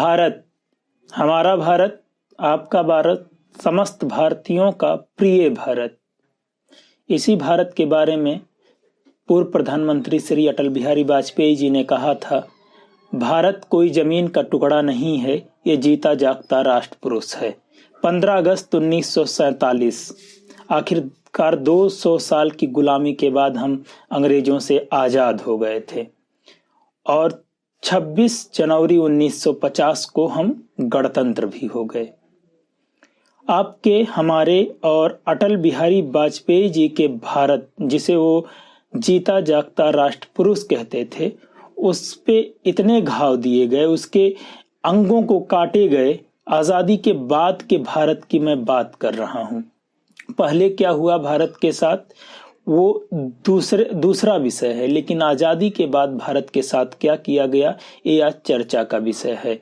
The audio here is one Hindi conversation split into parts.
भारत, हमारा भारत, आपका भारत, समस्त भारतीयों का प्रिय भारत। इसी भारत के बारे में पूर्व प्रधानमंत्री श्री अटल बिहारी वाजपेयी जी ने कहा था, भारत कोई जमीन का टुकड़ा नहीं है, ये जीता जागता राष्ट्र पुरुष है। 15 अगस्त 1947। आखिरकार 200 साल की गुलामी के बाद हम अंग्रेजों से आजाद हो गए थे और 26 जनवरी 1950 को हम गणतंत्र भी हो गए। आपके, हमारे और अटल बिहारी वाजपेयी जी के भारत, जिसे वो जीता जागता राष्ट्र पुरुष कहते थे, उस पे इतने घाव दिए गए, उसके अंगों को काटे गए। आजादी के बाद के भारत की मैं बात कर रहा हूं। पहले क्या हुआ भारत के साथ, वो दूसरा विषय है, लेकिन आजादी के बाद भारत के साथ क्या किया गया, ये आज चर्चा का विषय है।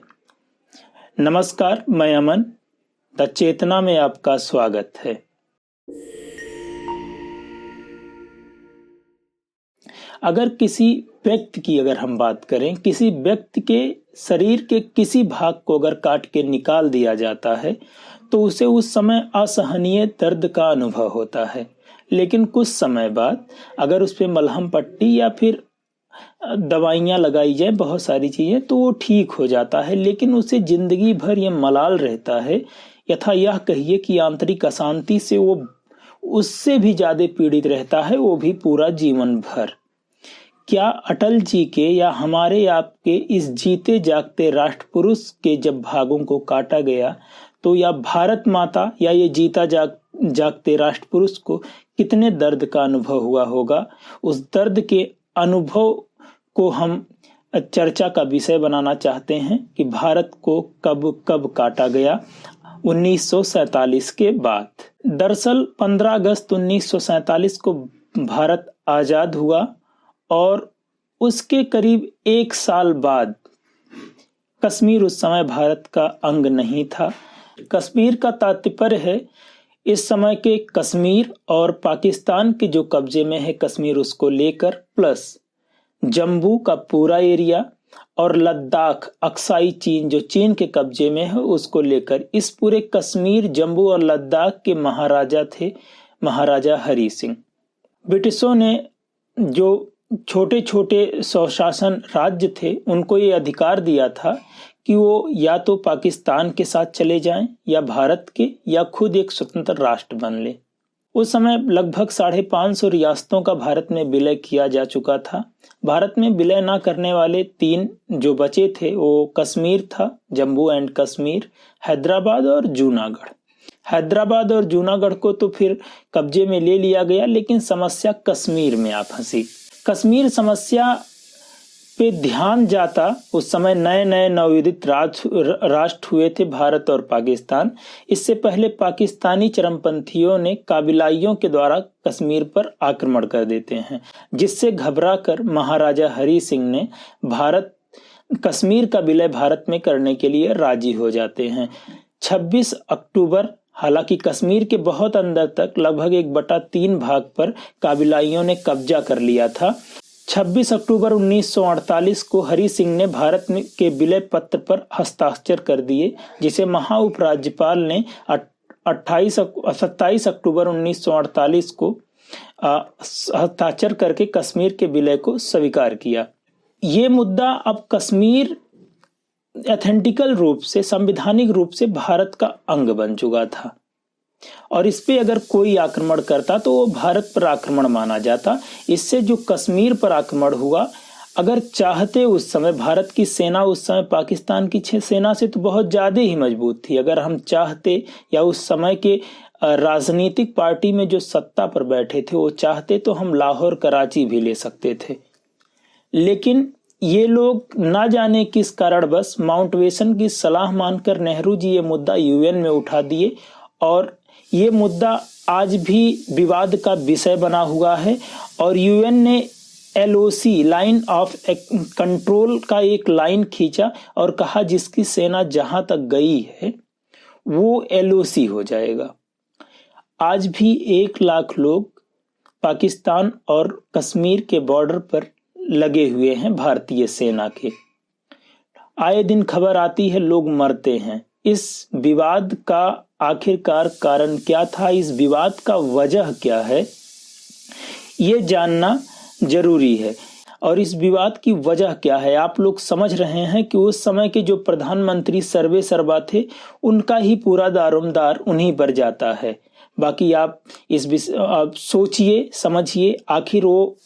नमस्कार, मैं अमन, द चेतना में आपका स्वागत है। अगर किसी व्यक्ति की हम बात करें, किसी व्यक्ति के शरीर के किसी भाग को अगर काट के निकाल दिया जाता है तो उसे उस समय असहनीय दर्द का अनुभव होता है, लेकिन कुछ समय बाद अगर उस पे मलहम पट्टी या फिर दवाइयां लगाई जाए, बहुत सारी चीजें, तो वो ठीक हो जाता है। लेकिन उसे जिंदगी भर ये मलाल रहता है, यथा यह कहिए कि आंतरिक अशांति से वो उससे भी ज्यादा पीड़ित रहता है, वो भी पूरा जीवन भर। क्या अटल जी के या हमारे आपके इस जीते जागते राष्ट्र पुरुष के जब भागों को काटा गया तो या भारत माता या ये जीता जागते राष्ट्र पुरुष को कितने दर्द का अनुभव हुआ होगा। उस दर्द के अनुभव को हम चर्चा का विषय बनाना चाहते हैं कि भारत को कब काटा गया 1947 के बाद। दरअसल 15 अगस्त 1947 को भारत आजाद हुआ और उसके करीब 1 साल बाद कश्मीर उस समय भारत का अंग नहीं था। कश्मीर का तात्पर्य है इस समय के कश्मीर और पाकिस्तान के जो कब्जे में है कश्मीर, उसको लेकर प्लस जम्मू का पूरा एरिया और लद्दाख, अक्साई चीन जो चीन के कब्जे में है, उसको लेकर इस पूरे कश्मीर, जम्मू और लद्दाख के महाराजा थे महाराजा हरि सिंह। ब्रिटिशों ने जो छोटे छोटे स्वशासन राज्य थे उनको ये अधिकार दिया था कि वो या तो पाकिस्तान के साथ चले जाएं या भारत के, या खुद एक स्वतंत्र राष्ट्र बन ले। उस समय लगभग 550 रियासतों का भारत में विलय किया जा चुका था। भारत में विलय ना करने वाले 3 जो बचे थे वो कश्मीर था, जम्मू एंड कश्मीर, हैदराबाद और जूनागढ़। हैदराबाद और जूनागढ़ को तो फिर कब्जे में ले लिया गया, लेकिन समस्या कश्मीर में आ फंसी। कश्मीर समस्या पे ध्यान जाता, उस समय नए नए नवोदित राष्ट्र हुए थे भारत और पाकिस्तान। इससे पहले पाकिस्तानी चरमपंथियों ने काबिलाइयों के द्वारा कश्मीर पर आक्रमण कर देते हैं, जिससे घबराकर महाराजा हरि सिंह ने कश्मीर का विलय भारत में करने के लिए राजी हो जाते हैं। 26 अक्टूबर, हालांकि कश्मीर के बहुत अंदर तक लगभग 1/3 भाग पर काबिलाइयों ने कब्जा कर लिया था। 26 अक्टूबर 1948 को हरि सिंह ने भारत के विलय पत्र पर हस्ताक्षर कर दिए, जिसे महाउपराज्यपाल ने 27 अक्टूबर 1948 को हस्ताक्षर करके कश्मीर के विलय को स्वीकार किया। ये मुद्दा अब कश्मीर एथेंटिकल रूप से, संवैधानिक रूप से भारत का अंग बन चुका था और इस पे अगर कोई आक्रमण करता तो वो भारत पर आक्रमण माना जाता। इससे जो कश्मीर पर आक्रमण हुआ, अगर चाहते उस समय भारत की सेना उस समय पाकिस्तान की सेना से तो बहुत ज्यादा ही मजबूत थी। अगर हम चाहते या उस समय के राजनीतिक पार्टी में जो सत्ता पर बैठे थे वो चाहते तो हम लाहौर, कराची भी ले सकते थे। लेकिन ये लोग ना जाने किस कारणवश माउंटबेटन की सलाह मानकर नेहरू जी ये मुद्दा यूएन में उठा दिए और ये मुद्दा आज भी विवाद का विषय बना हुआ है। और यूएन ने LOC, लाइन ऑफ कंट्रोल का एक लाइन खींचा और कहा जिसकी सेना जहां तक गई है वो LOC हो जाएगा। आज भी 1 लाख लोग पाकिस्तान और कश्मीर के बॉर्डर पर लगे हुए हैं भारतीय सेना के। आए दिन खबर आती है लोग मरते हैं। इस विवाद का आखिरकार कारण क्या था, इस विवाद का वजह क्या है, ये जानना जरूरी है। और इस विवाद की वजह क्या है, आप लोग समझ रहे हैं कि उस समय के जो प्रधानमंत्री सर्वे सर्वा थे उनका ही पूरा दारोमदार उन्हीं पर जाता है। बाकी आप आप सोचिए समझिए, आखिर वो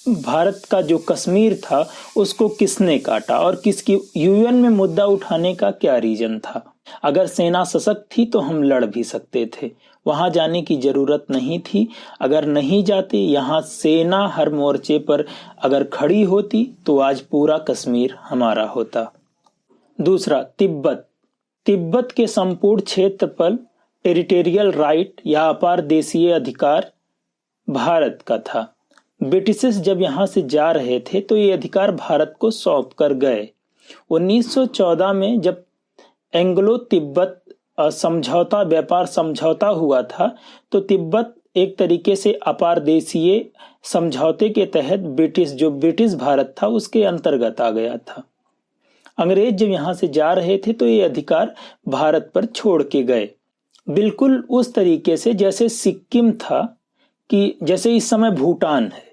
भारत का जो कश्मीर था उसको किसने काटा और किसकी यूएन में मुद्दा उठाने का क्या रीजन था। अगर सेना सशक्त थी तो हम लड़ भी सकते थे, वहां जाने की जरूरत नहीं थी। अगर नहीं जाते, यहाँ सेना हर मोर्चे पर अगर खड़ी होती तो आज पूरा कश्मीर हमारा होता। दूसरा, तिब्बत के संपूर्ण क्षेत्र पर टेरिटोरियल राइट या अपार देशीय अधिकार भारत का था। ब्रिटिशर्स जब यहाँ से जा रहे थे तो ये अधिकार भारत को सौंप कर गए। 1914 में जब एंग्लो तिब्बत समझौता, व्यापार समझौता हुआ था, तो तिब्बत एक तरीके से अपार देशीय समझौते के तहत ब्रिटिश भारत था उसके अंतर्गत आ गया था। अंग्रेज जब यहाँ से जा रहे थे तो ये अधिकार भारत पर छोड़ के गए, बिल्कुल उस तरीके से जैसे सिक्किम था, कि जैसे इस समय भूटान है।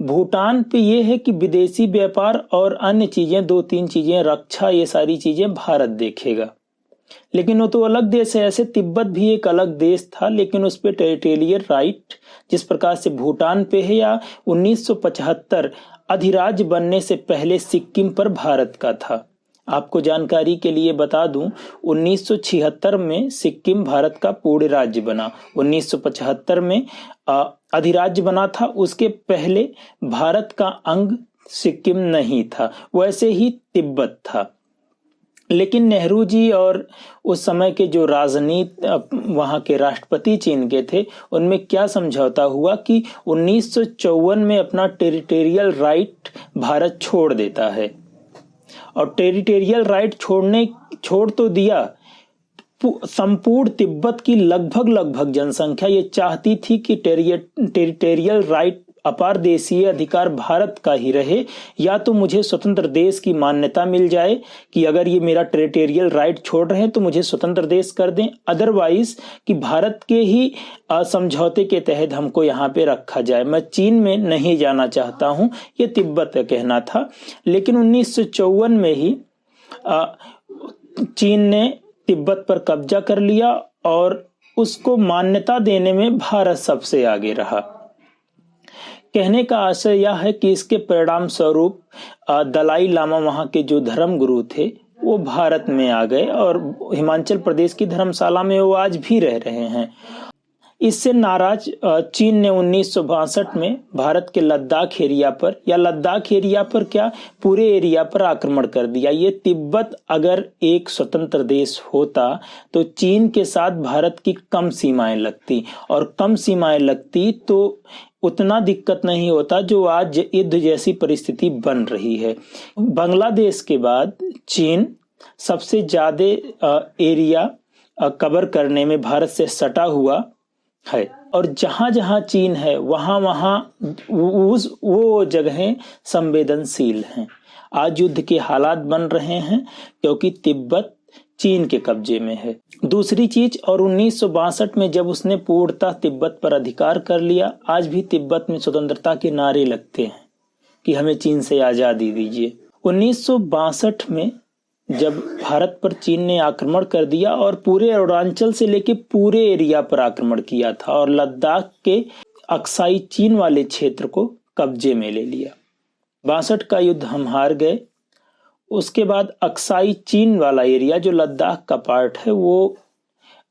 भूटान पे ये है कि विदेशी व्यापार और अन्य चीजें, 2-3 चीजें, रक्षा, ये सारी चीजें भारत देखेगा, लेकिन वो तो अलग देश है। ऐसे तिब्बत भी एक अलग देश था, लेकिन उस पे टेरिटोरियल राइट जिस प्रकार से भूटान पे है, या 1975 अधिराज्य बनने से पहले सिक्किम पर भारत का था। आपको जानकारी के लिए बता दूं, 1976 में सिक्किम भारत का पूर्ण राज्य बना, 1975 में अधिराज्य बना था। उसके पहले भारत का अंग सिक्किम नहीं था, वैसे ही तिब्बत था। लेकिन नेहरू जी और उस समय के जो वहां के राष्ट्रपति चीन के थे, उनमें क्या समझौता हुआ कि 1954 में अपना टेरिटोरियल राइट भारत छोड़ देता है। और टेरिटोरियल राइट छोड़ तो दिया, संपूर्ण तिब्बत की लगभग जनसंख्या ये चाहती थी कि टेरिटोरियल राइट, अपार देशीय अधिकार भारत का ही रहे, या तो मुझे स्वतंत्र देश की मान्यता मिल जाए कि अगर ये मेरा टेरिटोरियल राइट छोड़ रहे हैं तो मुझे स्वतंत्र देश कर दें, अदरवाइज कि भारत के ही समझौते के तहत हमको यहाँ पे रखा जाए, मैं चीन में नहीं जाना चाहता हूँ, ये तिब्बत का कहना था। लेकिन 1954 में ही चीन ने तिब्बत पर कब्जा कर लिया और उसको मान्यता देने में भारत सबसे आगे रहा। कहने का आशय यह है कि इसके परिणाम स्वरूप दलाई लामा, वहां के जो धर्म गुरु थे, वो भारत में आ गए और हिमाचल प्रदेश की धर्मशाला में वो आज भी रह रहे हैं। इससे नाराज चीन ने 1962 में भारत के लद्दाख एरिया पर, या लद्दाख एरिया पर क्या, पूरे एरिया पर आक्रमण कर दिया। ये तिब्बत अगर एक स्वतंत्र देश होता तो चीन के साथ भारत की कम सीमाएं लगती, और कम सीमाएं लगती तो उतना दिक्कत नहीं होता जो आज युद्ध जैसी परिस्थिति बन रही है। बांग्लादेश के बाद चीन सबसे ज्यादा एरिया कवर करने में भारत से सटा हुआ है, और जहां जहां चीन है वहां वहां वो जगहें संवेदनशील हैं। आज युद्ध के हालात बन रहे हैं क्योंकि तिब्बत चीन के कब्जे में है। दूसरी चीज, और 1962 में जब उसने पूर्णतः तिब्बत पर अधिकार कर लिया, आज भी तिब्बत में स्वतंत्रता के नारे लगते हैं कि हमें चीन से आजादी दीजिए। 1962 में जब भारत पर चीन ने आक्रमण कर दिया और पूरे अरुणाचल से लेके पूरे एरिया पर आक्रमण किया था और लद्दाख के अक्साई चीन वाले क्षेत्र को कब्जे में ले लिया। 62 का युद्ध हम हार गए। उसके बाद अक्साई चीन वाला एरिया जो लद्दाख का पार्ट है वो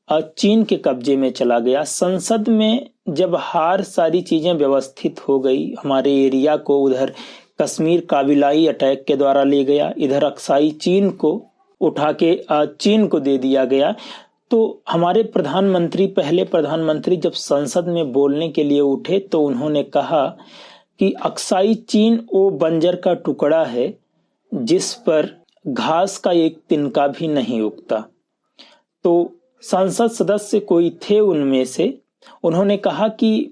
चीन के कब्जे में चला गया। संसद में जब सारी चीजें व्यवस्थित हो गई, हमारे एरिया को उधर कश्मीर काबिलाई अटैक के द्वारा ले गया, इधर अक्साई चीन को उठा के चीन को दे दिया गया, तो हमारे पहले प्रधानमंत्री जब संसद में बोलने के लिए उठे तो उन्होंने कहा कि अक्साई चीन वो बंजर का टुकड़ा है जिस पर घास का एक तिनका भी नहीं उगता। तो संसद सदस्य कोई थे उनमें से, उन्होंने कहा कि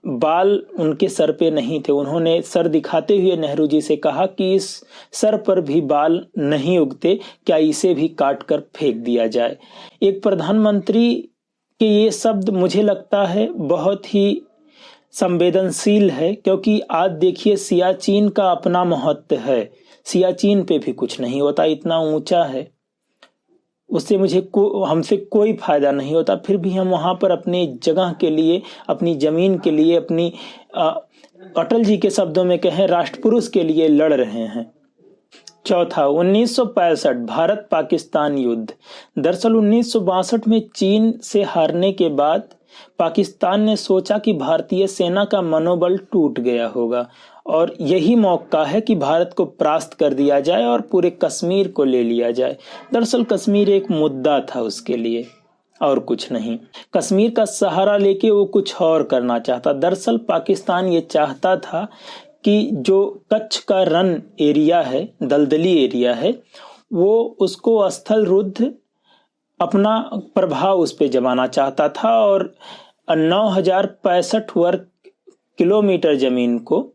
बाल उनके सर पे नहीं थे। उन्होंने सर दिखाते हुए नेहरू जी से कहा कि इस सर पर भी बाल नहीं उगते, क्या इसे भी काट कर फेंक दिया जाए। एक प्रधानमंत्री के ये शब्द मुझे लगता है बहुत ही संवेदनशील है, क्योंकि आज देखिए सियाचिन का अपना महत्व है, सियाचिन पे भी कुछ नहीं होता, इतना ऊंचा है, उससे हमसे कोई फायदा नहीं होता, फिर भी हम वहां पर अपनी जगह के लिए, अपनी जमीन के लिए, अपनी अटल जी के शब्दों में कहें राष्ट्रपुरुष के लिए लड़ रहे हैं। चौथा, 1965 भारत पाकिस्तान युद्ध। दरअसल 1962 में चीन से हारने के बाद पाकिस्तान ने सोचा कि भारतीय सेना का मनोबल टूट गया होगा और यही मौका है कि भारत को परास्त कर दिया जाए और पूरे कश्मीर को ले लिया जाए। दरअसल कश्मीर एक मुद्दा था उसके लिए और कुछ नहीं। कश्मीर का सहारा लेके वो कुछ और करना चाहता। दरअसल पाकिस्तान ये चाहता था कि जो कच्छ का रन एरिया है, दलदली एरिया है, वो उसको स्थल रुद्ध अपना प्रभाव उस पे जमाना चाहता था और 9065 वर्ग किलोमीटर जमीन को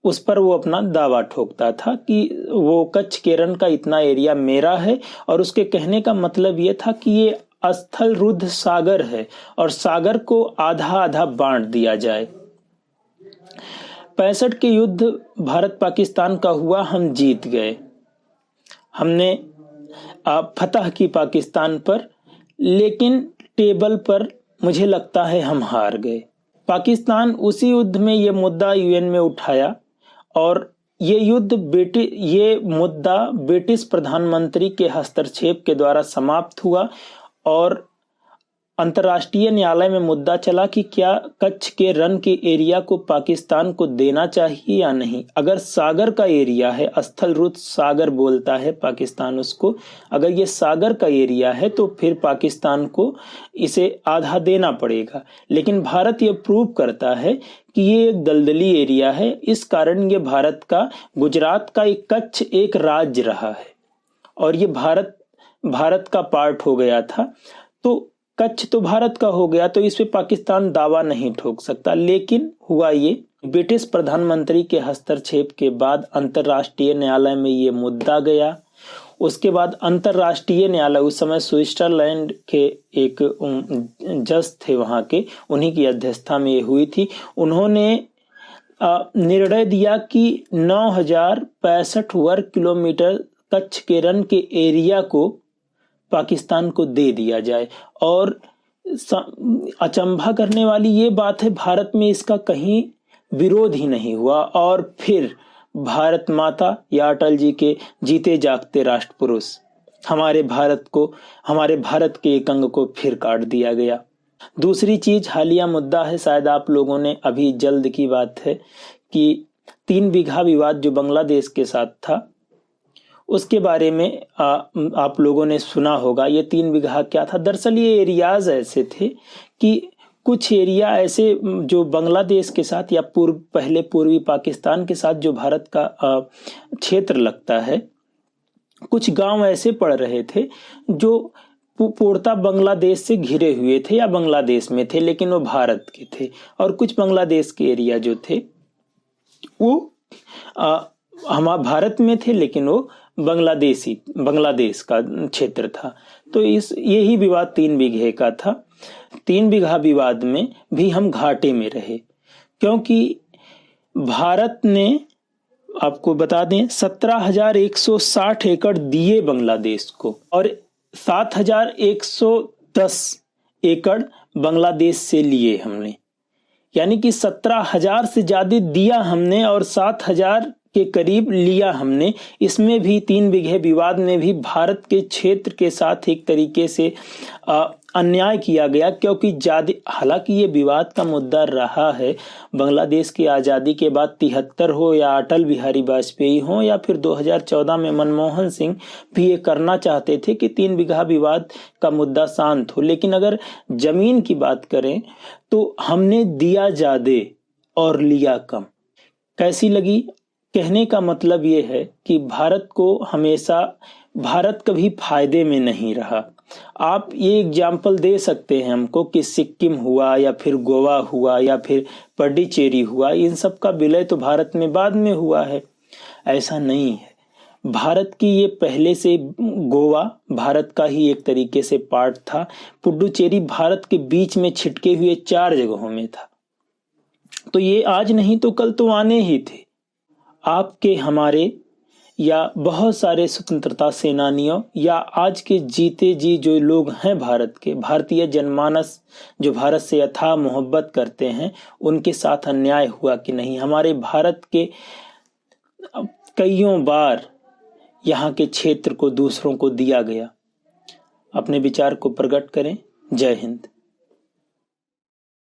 उस पर वो अपना दावा ठोकता था कि वो कच्छ के रन का इतना एरिया मेरा है। और उसके कहने का मतलब ये था कि ये स्थल रुद्ध सागर है और सागर को आधा आधा बांट दिया जाए। 65 के युद्ध भारत पाकिस्तान का हुआ, हम जीत गए, हमने फतह की पाकिस्तान पर, लेकिन टेबल पर मुझे लगता है हम हार गए। पाकिस्तान उसी युद्ध में ये मुद्दा यूएन में उठाया और ये मुद्दा ब्रिटिश प्रधानमंत्री के हस्तक्षेप के द्वारा समाप्त हुआ और अंतर्राष्ट्रीय न्यायालय में मुद्दा चला कि क्या कच्छ के रन के एरिया को पाकिस्तान को देना चाहिए या नहीं। अगर सागर का एरिया है, स्थल रुद्ध सागर बोलता है पाकिस्तान उसको, अगर ये सागर का एरिया है तो फिर पाकिस्तान को इसे आधा देना पड़ेगा। लेकिन भारत ये प्रूव करता है कि ये एक दलदली एरिया है, इस कारण ये भारत का, गुजरात का एक कच्छ एक राज्य रहा है और ये भारत का पार्ट हो गया था। तो कच्छ तो भारत का हो गया, तो इस पे पाकिस्तान दावा नहीं ठोक सकता। लेकिन हुआ ये, ब्रिटिश प्रधानमंत्री के हस्तक्षेप के बाद अंतर्राष्ट्रीय न्यायालय में ये मुद्दा गया। उसके बाद अंतर्राष्ट्रीय न्यायालय, उस समय स्विट्जरलैंड के एक जज थे वहां के, उन्हीं की अध्यक्षता में ये हुई थी। उन्होंने निर्णय दिया कि 9065 वर्ग किलोमीटर कच्छ के रन के एरिया को पाकिस्तान को दे दिया जाए। और अचंभा करने वाली ये बात है, भारत में इसका कहीं विरोध ही नहीं हुआ और फिर भारत माता या अटल जी के जीते जागते राष्ट्रपुरुष हमारे भारत के एक अंग को फिर काट दिया गया। दूसरी चीज हालिया मुद्दा है, शायद आप लोगों ने अभी जल्द की बात है कि 3 बीघा विवाद जो बांग्लादेश के साथ था, उसके बारे में आप लोगों ने सुना होगा। ये 3 बीघा क्या था? दरअसल ये एरियाज ऐसे थे कि कुछ एरिया ऐसे जो बांग्लादेश के साथ या पहले पूर्वी पाकिस्तान के साथ जो भारत का क्षेत्र लगता है, कुछ गांव ऐसे पड़ रहे थे जो पूर्णतः बांग्लादेश से घिरे हुए थे या बांग्लादेश में थे, लेकिन वो भारत के थे। और कुछ बांग्लादेश के एरिया जो थे वो हमारे भारत में थे, लेकिन वो बांग्लादेश का क्षेत्र था। तो यही विवाद 3 बीघे का था। 3 बीघा विवाद में भी हम घाटे में रहे, क्योंकि भारत ने, आपको बता दें, 17,160 एकड़ दिए बांग्लादेश को और 7,110 एकड़ बांग्लादेश से लिए हमने। यानी कि 17,000 से ज्यादा दिया हमने और 7,000 के करीब लिया हमने। इसमें भी 3 बीघे विवाद में भी भारत के क्षेत्र के साथ एक तरीके से अन्याय किया गया, क्योंकि हालांकि ये विवाद का मुद्दा रहा है बांग्लादेश की आज़ादी के बाद, 73 हो या अटल बिहारी वाजपेयी हो या फिर 2014 में मनमोहन सिंह भी ये करना चाहते थे कि 3 बीघा विवाद का मुद्दा शांत हो। लेकिन अगर जमीन की बात करें तो हमने दिया ज्यादा और लिया कम। कैसी लगी? कहने का मतलब ये है कि भारत कभी फायदे में नहीं रहा। आप ये एग्जाम्पल दे सकते हैं हमको कि सिक्किम हुआ या फिर गोवा हुआ या फिर पडिचेरी हुआ, इन सब का विलय तो भारत में बाद में हुआ है। ऐसा नहीं है, भारत की ये पहले से, गोवा भारत का ही एक तरीके से पार्ट था। पुडुचेरी भारत के बीच में छिटके हुए 4 जगहों में था। तो ये आज नहीं तो कल तो आने ही थे। आपके, हमारे या बहुत सारे स्वतंत्रता सेनानियों या आज के जीते जी जो लोग हैं भारत के, भारतीय जनमानस जो भारत से अथाह मोहब्बत करते हैं, उनके साथ अन्याय हुआ कि नहीं? हमारे भारत के कईयों बार यहाँ के क्षेत्र को दूसरों को दिया गया। अपने विचार को प्रकट करें। जय हिंद।